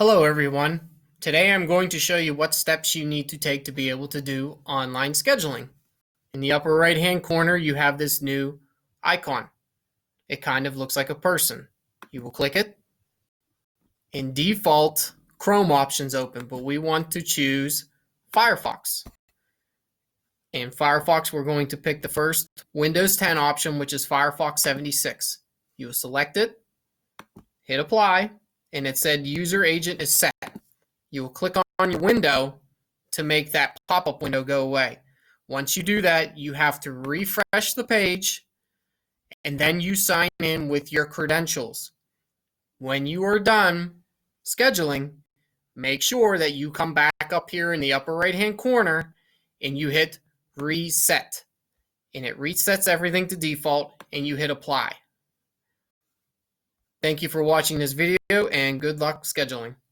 Hello everyone. Today I'm going to show you what steps you need to take to be able to do online scheduling. In the upper right hand corner you have this new icon. It kind of looks like a person. You will click it. In default, Chrome options open, but we want to choose Firefox. In Firefox we're going to pick the first Windows 10 option, which is Firefox 76. You will select it, hit apply, and it said user agent is set. You will click on your window to make that pop-up window go away. Once you do that, you have to refresh the page and then you sign in with your credentials. When you are done scheduling, make sure that you come back up here in the upper right-hand corner and you hit reset. And it resets everything to default and you hit apply. Thank you for watching this video and good luck scheduling.